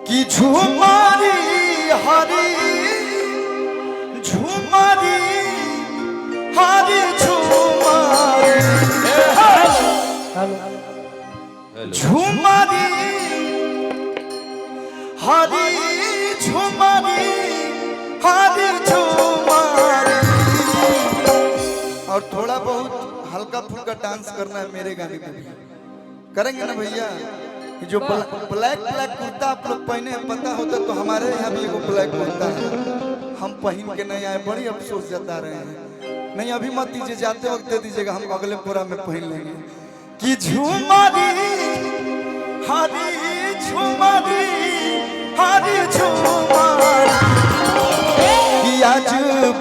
कि झुमारी हरी झुमारी हरी झुमारी झुमारी हरी झुमारी हरी झुमारी। और थोड़ा बहुत हल्का फुल्का डांस करना है मेरे गाने पे भी करेंगे ना भैया। जो ब्लैक ब्लैक कुर्ता आप लोग पहने हैं पता होता तो हमारे यहाँ भी एगो ब्लैक कुर्ता है, हम पहन के नहीं आए, बड़ी अफसोस जता रहे हैं। नहीं अभी मत दीजिए, जाते वक्त दे दीजिएगा, हम अगले पूरा में पहन लेंगे। कि झुमारी हरी झुमारी हरी झुमारी कि आज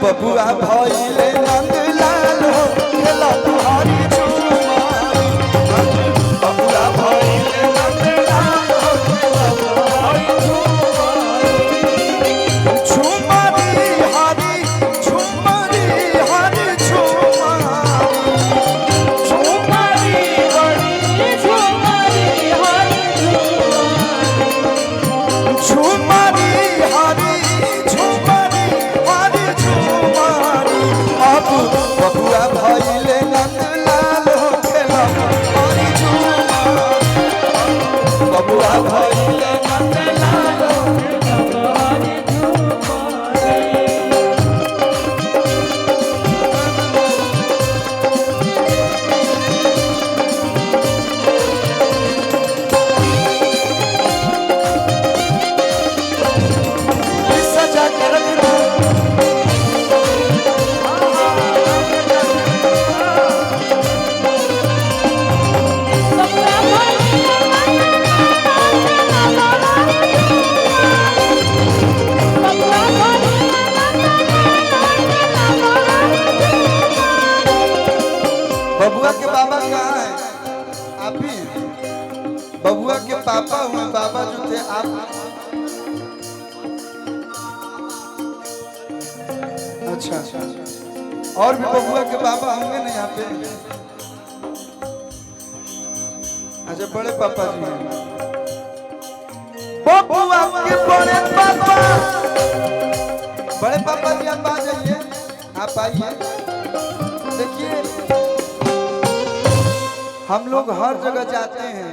बबुआ भइले नंदलाल हो खेला तुम्हारी झुमारी। बबुआ भइले नंदलाल हो खेला तुम्हारी झुमारी हरी झुमारी हरी झुमारी झुमारी हरी झुमारी हरी झुमारी हरी झुमारी हरी झुमारी। अब बबुआ भइले नंदलाल हो खेला हरी झुमारी। बबुआ भइले नंदलाल हो सजा के रखना। बबुआ के बाबा कहाँ हैं? आप ही हैं। बबुआ के पापा हुए, बाबा जो थे आप। अच्छा और भी बबुआ के बाबा होंगे ना यहाँ पे? अच्छा बड़े पापा जी हैं। बबुआ के बड़े पापा, बड़े पापा जी आप आ जाइए, आप आइए। देखिए हम लोग हर जगह जाते हैं,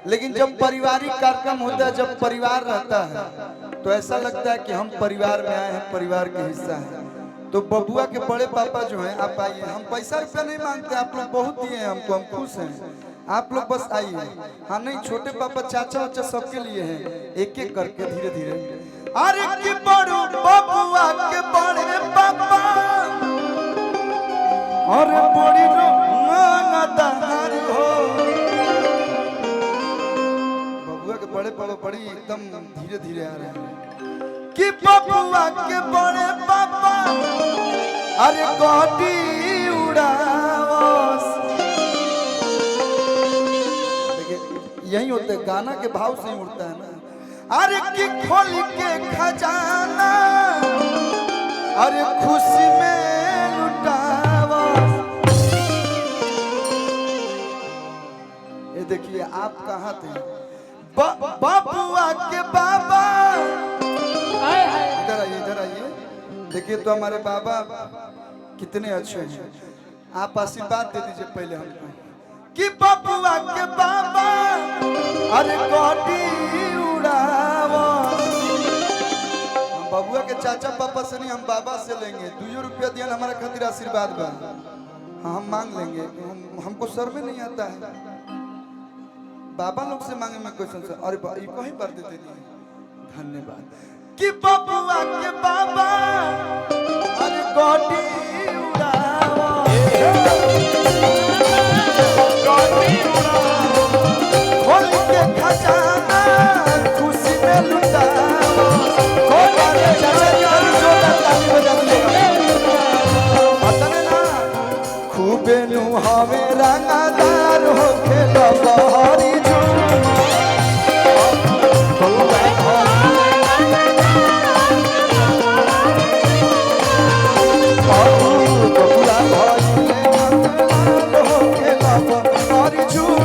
लेकिन जब पारिवारिक कार्यक्रम होता है, जब परिवार रहता है तो ऐसा लगता है कि हम परिवार में आए हैं, परिवार के हिस्सा हैं। तो बबुआ के बड़े पापा जो हैं आप आइए। हम पैसा रुपया नहीं मांगते, आप लोग बहुत दिए हैं हमको, हम खुश हैं। आप लोग बस आइए। हाँ नहीं, छोटे पापा चाचा वाचा सबके लिए हैं, एक एक करके धीरे धीरे। अरे कि बड़ो बबुआ के बड़े पापा और बड़ी रोनादार हो। बबुआ के बड़े पापा बड़ी एकदम धीरे धीरे आ रहे हैं। कि बबुआ के बड़े पापा अरे गोटी उड़ावस। देखिए यही होता है, गाना के भाव से ही उड़ता है ना। अरे कि खोल के खजाना अरे खुशी में लुटावस। ये देखिए आप कहाँ थे? बबुआ के बाबा, इधर आइए, इधर आइए। देखिए तो हमारे बाबा कितने अच्छे हैं। आप आशीर्वाद दे दीजिए पहले हमको। कि बबुआ के बाबा अरे गोटी उड़ावो। हम बबुआ के चाचा पापा से नहीं, हम बाबा से लेंगे। 2 रुपया दिया हमारा खातिर आशीर्वाद बा। हाँ हम मांग लेंगे, हमको सर में नहीं आता है। बाबा लोग से मांगे में क्वेश्चन से। अरे कहीं पर दे दिए, धन्यवाद। कि बबुआ के बाबा अरे गोटी उड़ावो, गोटी उड़ावो, खोल के खजाना खुशी में लुटावो। खोल चाचा यार जोड़ा ताली बजा दिएगा। पता ना खूबे नु हमें रंगदार हो खेला बहारी झूम।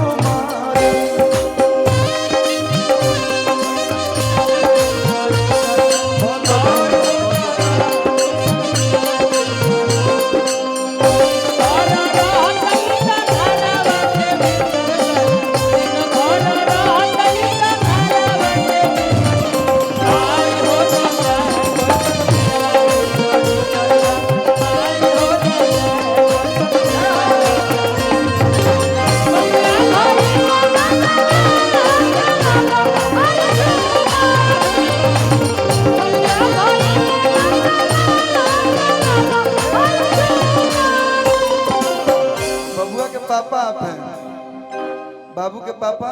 पापा,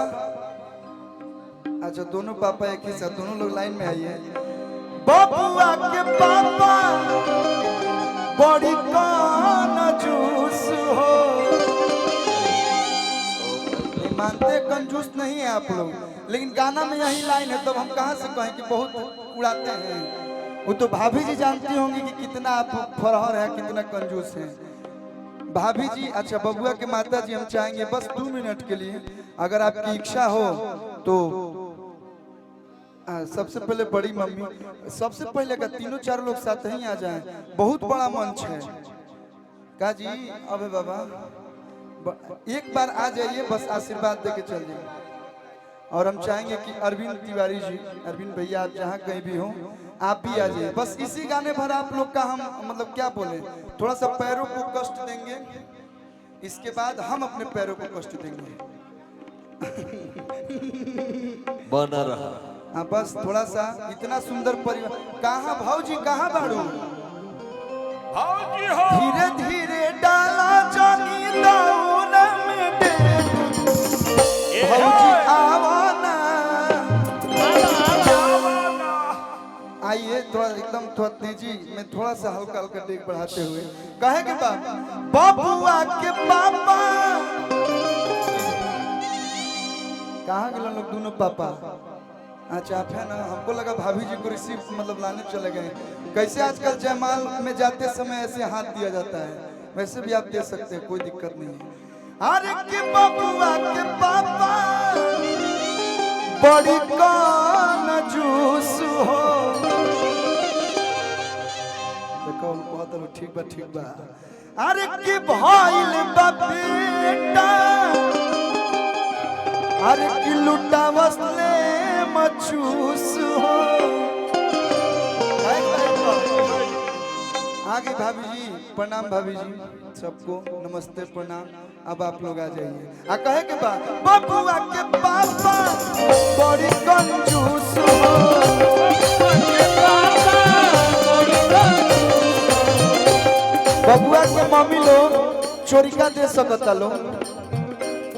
अच्छा दोनों पापा एक ही साथ, दोनों लोग लाइन में आइए। बबुआ के पापा बड़ी कौन जूस हो, मानते कंजूस नहीं है आप लोग, लेकिन गाना में यही लाइन है, तब हम कहाँ से कहें कि बहुत उड़ाते हैं। वो तो भाभी जी जानती होंगी कि कितना आप फरहर है, कितना कंजूस है भाभी जी। अच्छा बबुआ के माता जी, हम चाहेंगे बस 2 मिनट के लिए, अगर आपकी इच्छा हो तो सबसे पहले बड़ी मम्मी, सबसे पहले का 3-4 लोग साथ ही आ जाएं, बहुत बड़ा मंच है का जी। अबे बाबा एक बार आ जाइए, बस आशीर्वाद देके चल जाइए। और हम चाहेंगे कि अरविंद तिवारी जी, अरविंद भैया आप जहाँ कहीं भी हो आप भी आ जाइए। बस इसी गाने भर आप लोग का हम मतलब क्या बोले, थोड़ा सा पैरों को कष्ट देंगे, इसके बाद हम अपने पैरों को कष्ट देंगे। बना रहा। हाँ बस थोड़ा सा, इतना सुंदर परिवार। कहाँ भाऊजी, कहाँ बाड़ू? भाऊजी हो। धीरे धीरे डाला जानी दाउन में डेग, भाऊजी आवाना। आइए थोड़ा एकदम थोड़ा तेजी में, थोड़ा सा हल्का हल्का डेग बढ़ाते हुए कहे के बबुआ के पापा। कहाँ गए लोग दोनों पापा? अच्छा आप है ना, हमको लगा भाभी जी को रिसीव मतलब लाने चले गए। कैसे आजकल जयमाल में जाते समय ऐसे हाथ दिया जाता है, वैसे भी आप दे सकते हैं, कोई दिक्कत नहीं है। अरे के बबुआ के पापा बड़ी कौन जूस हो, देखो बहुत ठीक बा ठीक बा। अरे के भइल बा बेटा, अरे की लुटा वसले मचूस हो। आगे भाभी जी प्रणाम, भाभी जी सबको नमस्ते प्रणाम। अब आप लोग आ जाइए। आ कहे के बाद बबुआ के पापा बड़ी कंजूस हो, बबुआ के मम्मी लोग चोरी का दे सकता लोग,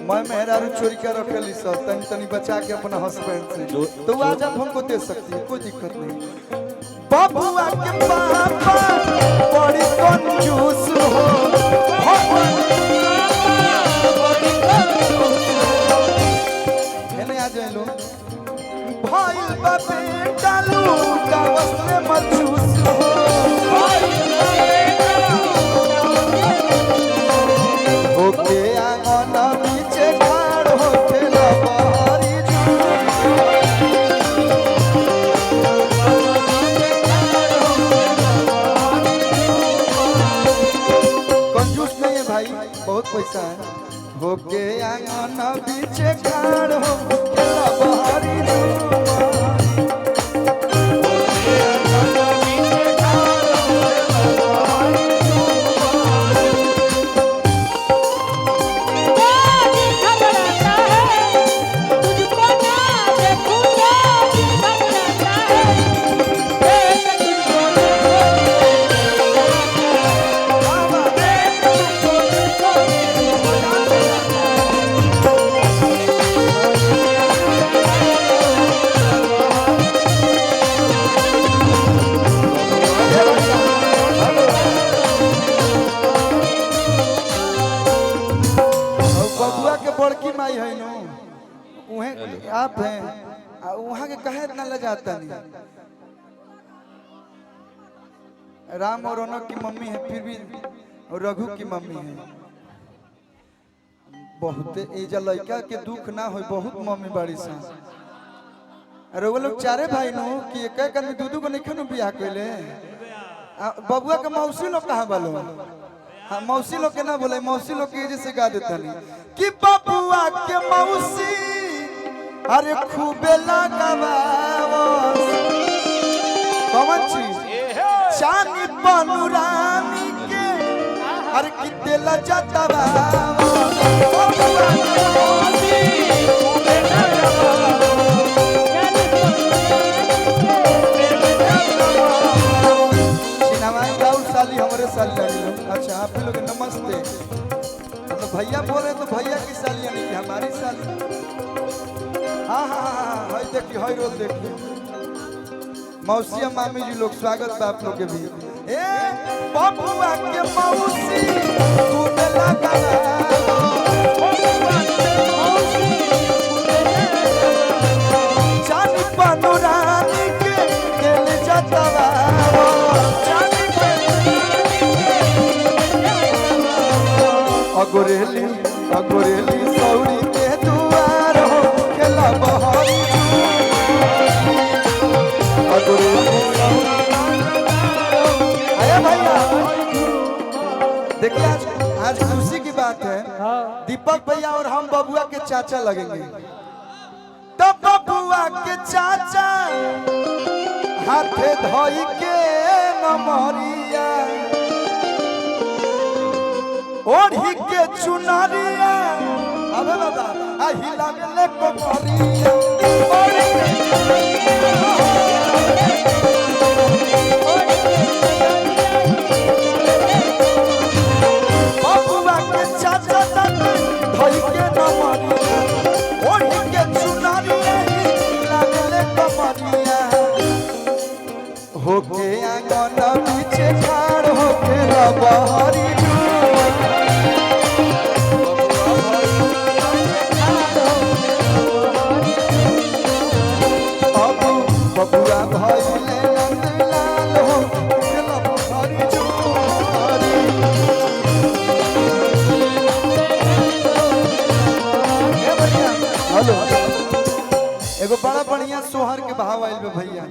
मैं मेहरारू चोरी का रखेली सब तनी तनी बचा के अपना हस्बैंड से, तो आज आप हमको दे सकती है, कोई दिक्कत नहीं। बबुआ के पापा बड़ी कंजूस हो, आ जाए लो भाई बाबे डालू का वस्त्र मजूस हो, ओके आंगन पीछे ठाड़ होके लबारी कंजूस नहीं है भाई, बहुत पैसा है। होके आंगन पीछे ठाड़ होके लबारी बड़की माई है नो, उहे आप हैं, वहाँ के कहे इतना ले जाता नहीं। राम और रौनक की मम्मी है, फिर भी रघु की मम्मी है। बहुत एजा लड़का के दुख ना हो, बहुत मम्मी बड़ी सा। अरे वो लोग चारे भाई नो कि एक एक आदमी दूधू को नहीं खनो बियाह कैले। बबुआ के मौसी लोग कहाँ बालो? हाँ मौसी लोग के ना बोले, मौसी लोग के जैसे गा देता नहीं कि बबुआ के मौसी अरे खूबे लगावास। कौन चीज? चांदी पनुरानी के अरे कितने लजतवा। साली हमारे साली। अच्छा आप लोग नमस्ते, मतलब भैया बोल रहे तो भैया की साली यानी कि हमारी साली। देखिए हई रोल देखिए मौसी मामी जी लोग स्वागत बा आप लोग के भी ए बबुआ के मौसी तू लगा चांदी पनुरानी के दिल जतवा अगोरेली अगोरेली सौरी के दुआर हो खेला बहरी अगोरेली आया भैया देखिए आज खुशी की बात है दीपक भैया और हम बबुआ के चाचा लगेंगे तब बबुआ के चाचा हाथे धोई के नमरिया ओढ़ी के चुनरिया अबे बाबा हिला ले कोरिया बबुआ के चाचा तक धोई के नमरिया ओढ़ी के चुनरिया हिला ले कोरिया होके आंगन पीछे ठाड़ होके रबहरी बबुआ भइले नंदलाल हो खेला बहरी जुआरी हेलो एगो बड़ा बढ़िया सोहर के भाव आइल बे भैया।